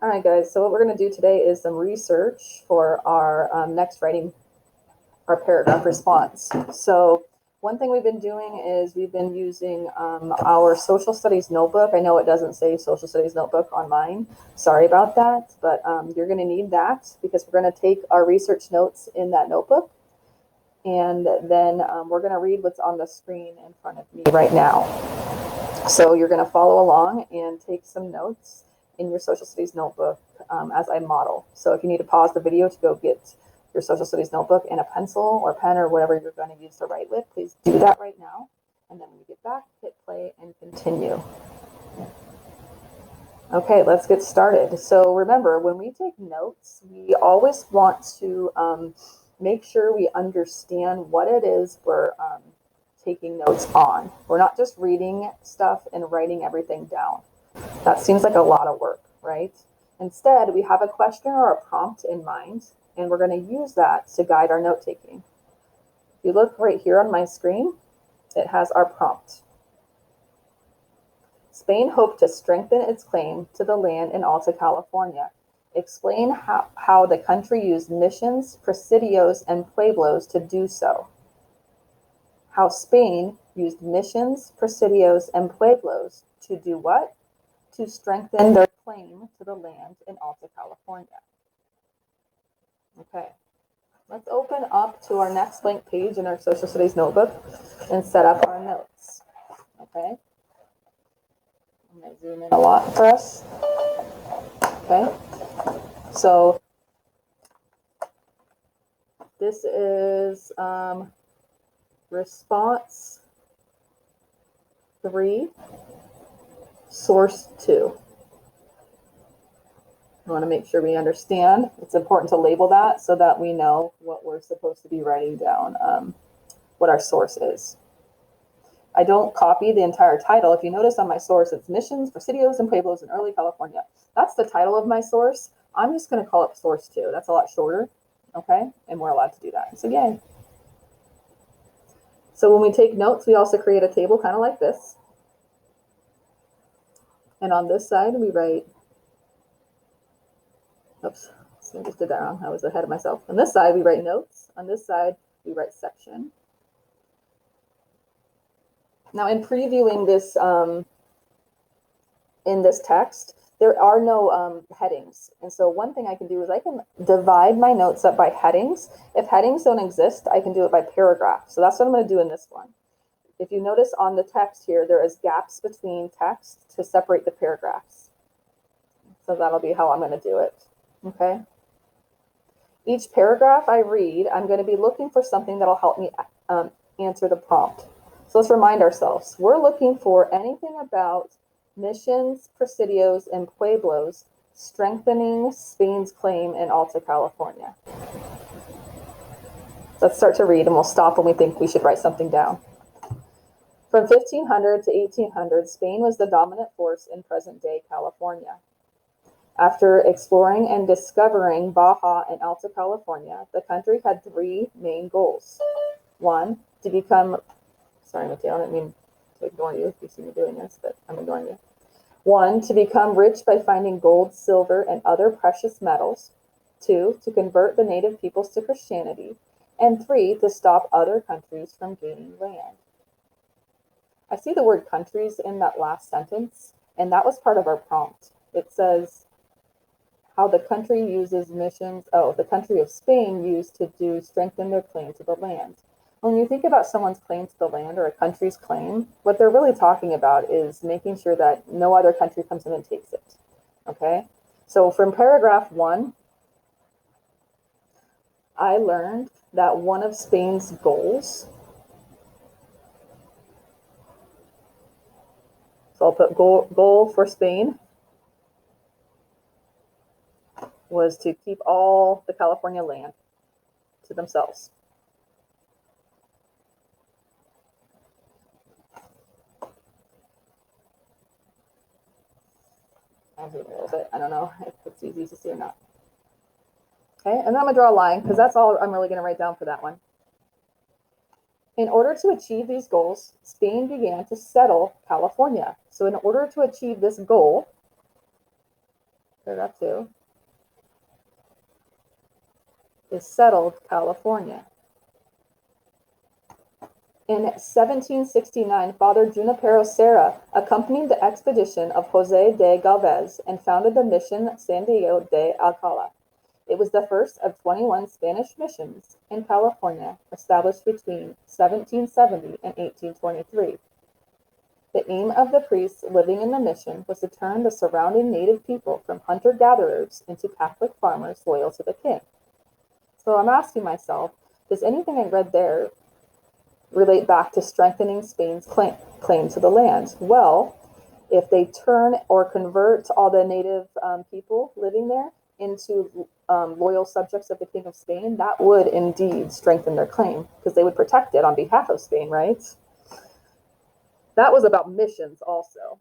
All right, guys, so what we're going to do today is some research for our next writing, our paragraph response. So one thing we've been doing is we've been using our social studies notebook. I know it doesn't say social studies notebook on mine. Sorry about that, but you're going to need that because we're going to take our research notes in that notebook. And then we're going to read what's on the screen in front of me right now. So you're going to follow along and take some notes in your social studies notebook as I model. So if you need to pause the video to go get your social studies notebook and a pencil or pen or whatever you're going to use to write with, please do that right now. And then when you get back, hit play and continue. Okay, let's get started. So remember, when we take notes, we always want to make sure we understand what it is we're taking notes on. We're not just reading stuff and writing everything down. That seems like a lot of work, right? Instead, we have a question or a prompt in mind, and we're going to use that to guide our note taking. If you look right here on my screen, it has our prompt. Spain hoped to strengthen its claim to the land in Alta California. Explain how the country used missions, presidios, and pueblos to do so. How Spain used missions, presidios, and pueblos to do what? To strengthen their claim to the land in Alta California. Okay, let's open up to our next blank page in our social studies notebook and set up our notes. Okay, I'm going to zoom in a lot for us. Okay, so this is response 3, source 2. I want to make sure we understand. It's important to label that so that we know what we're supposed to be writing down, what our source is. I don't copy the entire title. If you notice on my source, it's Missions, Presidios, and Pueblos in Early California. That's the title of my source. I'm just going to call it source 2. That's a lot shorter, okay? And we're allowed to do that. So yay. So when we take notes, we also create a table kind of like this. And on this side, we write, oops, so I just did that wrong. I was ahead of myself. On this side, we write notes. On this side, we write section. Now, in previewing this, in this text, there are no headings. And so one thing I can do is I can divide my notes up by headings. If headings don't exist, I can do it by paragraph. So that's what I'm going to do in this one. If you notice on the text here, there is gaps between text to separate the paragraphs. So that'll be how I'm going to do it. Okay. Each paragraph I read, I'm going to be looking for something that'll help me answer the prompt. So let's remind ourselves, we're looking for anything about missions, presidios, and pueblos strengthening Spain's claim in Alta California. Let's start to read and we'll stop when we think we should write something down. From 1500 to 1800, Spain was the dominant force in present-day California. After exploring and discovering Baja and Alta California, the country had 3 main goals. 1, to become, sorry, Mateo, I didn't mean to ignore you if you see me doing this, but I'm ignoring you. 1, to become rich by finding gold, silver, and other precious metals. 2, to convert the native peoples to Christianity. And 3, to stop other countries from gaining land. I see the word countries in that last sentence, and that was part of our prompt. It says how the country uses missions, the country of Spain used to strengthen their claim to the land. When you think about someone's claim to the land or a country's claim, what they're really talking about is making sure that no other country comes in and takes it. Okay? So from paragraph 1, I learned that one of Spain's goals, so I'll put goal for Spain, was to keep all the California land to themselves. I'll zoom a little bit. I don't know if it's easy to see or not. Okay, and then I'm going to draw a line because that's all I'm really going to write down for that one. In order to achieve these goals, Spain began to settle California. So in order to achieve this goal, Paragraph 2 is settled California. In 1769, Father Junipero Serra accompanied the expedition of Jose de Galvez and founded the mission San Diego de Alcala. It was the first of 21 Spanish missions in California established between 1770 and 1823. The aim of the priests living in the mission was to turn the surrounding native people from hunter-gatherers into Catholic farmers loyal to the king. So I'm asking myself, does anything I read there relate back to strengthening Spain's claim to the land? Well, if they turn or convert all the native people living there into loyal subjects of the King of Spain, that would indeed strengthen their claim because they would protect it on behalf of Spain, right? That was about missions also.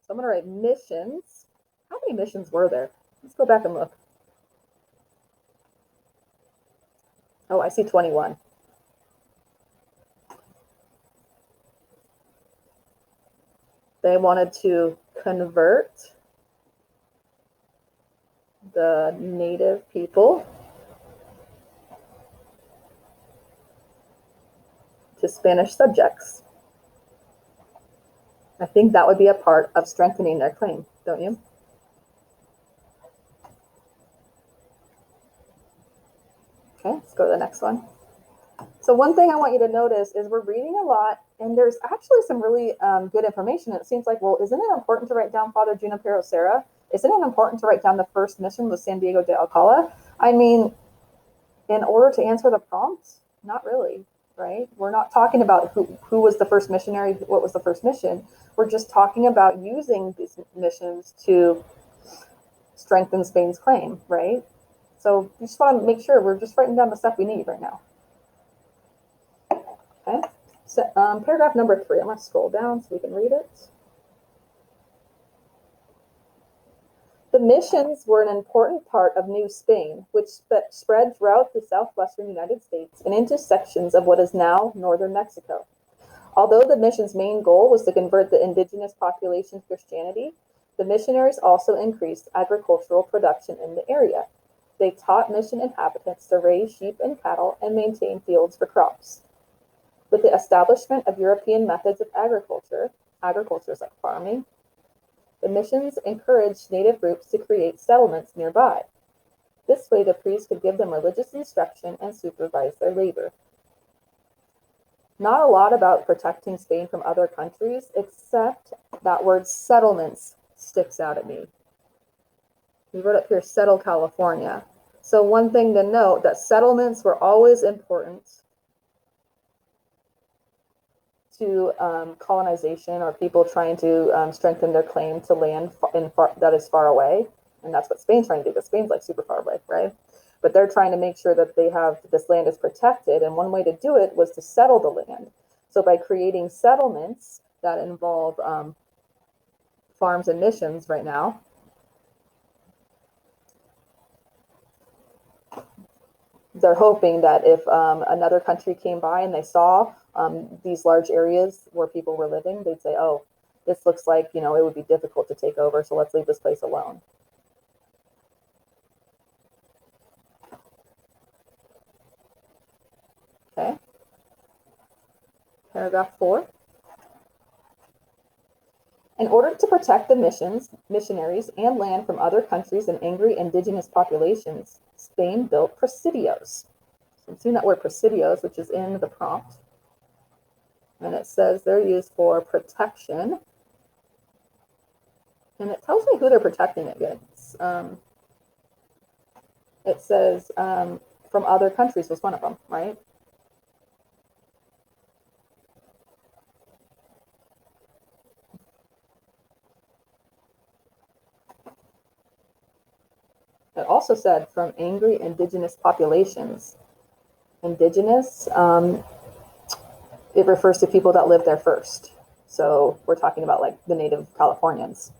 So I'm going to write missions. How many missions were there? Let's go back and look. Oh, I see 21. They wanted to convert the native people to Spanish subjects. I think that would be a part of strengthening their claim, don't you? Okay, let's go to the next one. So one thing I want you to notice is we're reading a lot, and there's actually some really good information. It seems like, well, isn't it important to write down Father Junipero Serra? Isn't it important to write down the first mission with San Diego de Alcala? I mean, in order to answer the prompt, not really, right? We're not talking about who was the first missionary, what was the first mission. We're just talking about using these missions to strengthen Spain's claim, right? So we just want to make sure we're just writing down the stuff we need right now. Okay, so paragraph number 3, I'm going to scroll down so we can read it. The missions were an important part of New Spain, which spread throughout the southwestern United States and into sections of what is now northern Mexico. Although the mission's main goal was to convert the indigenous population to Christianity, the missionaries also increased agricultural production in the area. They taught mission inhabitants to raise sheep and cattle and maintain fields for crops. With the establishment of European methods of agriculture is like farming, the missions encouraged native groups to create settlements nearby. This way, the priests could give them religious instruction and supervise their labor. Not a lot about protecting Spain from other countries, except that word settlements sticks out at me. We wrote up here, settle California. So one thing to note, that settlements were always important to colonization or people trying to strengthen their claim to land that is far away. And that's what Spain's trying to do, but Spain's like super far away, right? But they're trying to make sure that they have this land is protected. And one way to do it was to settle the land. So by creating settlements that involve farms and missions right now, they're hoping that if another country came by and they saw these large areas where people were living, they'd say, oh, this looks like, it would be difficult to take over, so let's leave this place alone. Okay. Paragraph 4. In order to protect the missionaries, and land from other countries and angry indigenous populations, Spain built presidios. So I'm seeing that word presidios, which is in the prompt. And it says they're used for protection. And it tells me who they're protecting against. It says from other countries was one of them, right? It also said from angry indigenous populations. Indigenous, it refers to people that lived there first. So we're talking about like the native Californians.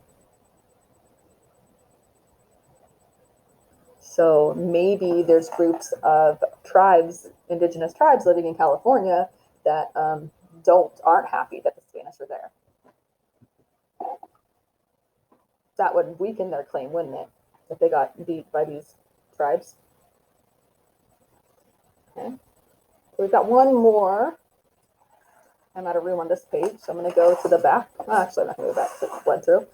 So maybe there's groups of tribes, indigenous tribes living in California that aren't happy that the Spanish are there. That would weaken their claim, wouldn't it? if they got beat by these tribes. Okay, so we've got one more. I'm out of room on this page, so I'm going to go to the back. Oh, actually, I'm not going to go back, because it went through.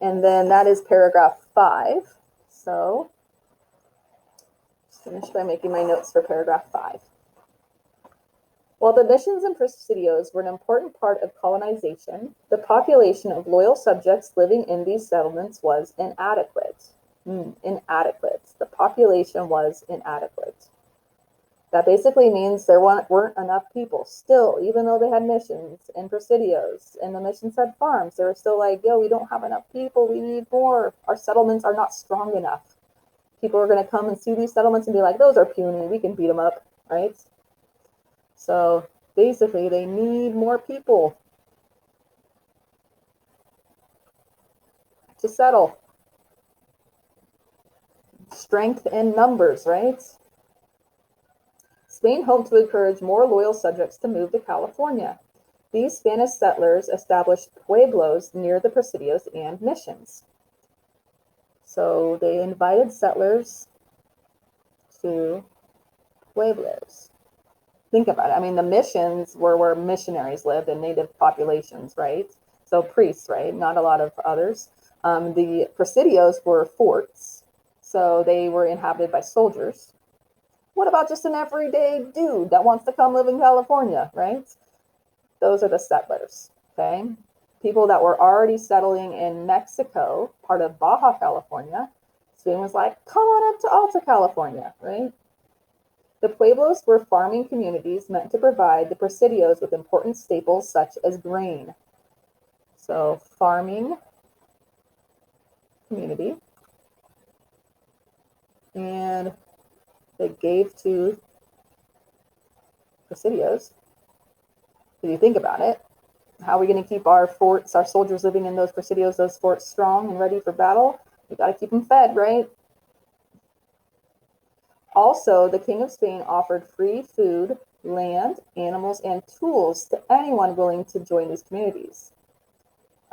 And then that is paragraph 5. So just finish by making my notes for paragraph 5. While the missions and presidios were an important part of colonization, the population of loyal subjects living in these settlements was inadequate. Inadequate. The population was inadequate. That basically means there weren't enough people. Still, even though they had missions and presidios and the missions had farms, they were still like, yo, we don't have enough people. We need more. Our settlements are not strong enough. People are going to come and see these settlements and be like, those are puny. We can beat them up, right? So basically, they need more people to settle. Strength in numbers, right? Spain hoped to encourage more loyal subjects to move to California. These Spanish settlers established pueblos near the presidios and missions. So they invited settlers to pueblos. Think about it. I mean, the missions were where missionaries lived and native populations, right? So priests, right? Not a lot of others. The presidios were forts, so they were inhabited by soldiers. What about just an everyday dude that wants to come live in California, right? Those are the settlers, okay? People that were already settling in Mexico, part of Baja California. Spain was like, come on up to Alta California, right? The pueblos were farming communities meant to provide the presidios with important staples such as grain. So farming community. And they gave to presidios. If you think about it, how are we going to keep our forts, our soldiers living in those presidios, those forts strong and ready for battle? We got to keep them fed, right? Also, the King of Spain offered free food, land, animals, and tools to anyone willing to join these communities.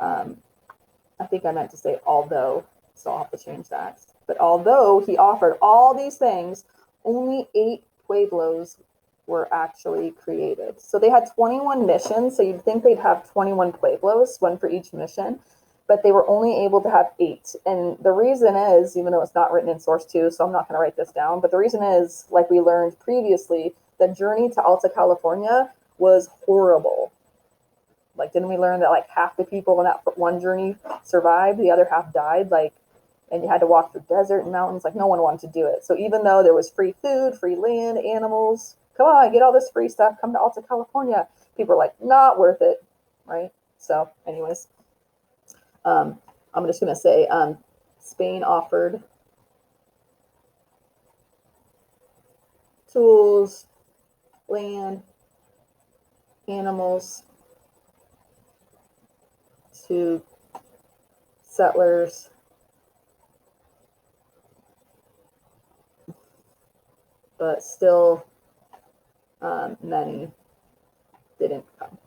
I think I meant to say although, so I'll have to change that. But although he offered all these things, only 8 pueblos were actually created. So they had 21 missions, so you'd think they'd have 21 pueblos, one for each mission, but they were only able to have 8. And the reason is, even though it's not written in source 2, so I'm not going to write this down, but the reason is, like we learned previously, the journey to Alta California was horrible. Like, didn't we learn that like half the people in that one journey survived, the other half died? Like, and you had to walk through desert and mountains. Like, no one wanted to do it. So even though there was free food, free land, animals, come on, get all this free stuff, come to Alta California. People are like, not worth it, right? So, anyways, I'm just gonna say, Spain offered tools, land, animals to settlers, but still many didn't come.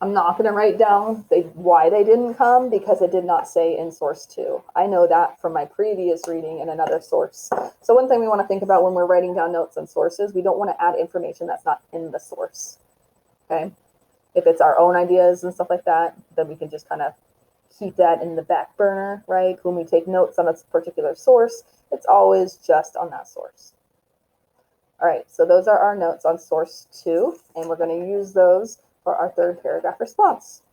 I'm not going to write down why they didn't come because it did not say in source 2. I know that from my previous reading in another source. So one thing we want to think about when we're writing down notes on sources, we don't want to add information that's not in the source. Okay? If it's our own ideas and stuff like that, then we can just kind of keep that in the back burner, right? When we take notes on a particular source, it's always just on that source. All right, so those are our notes on source 2, and we're going to use those for our third paragraph response.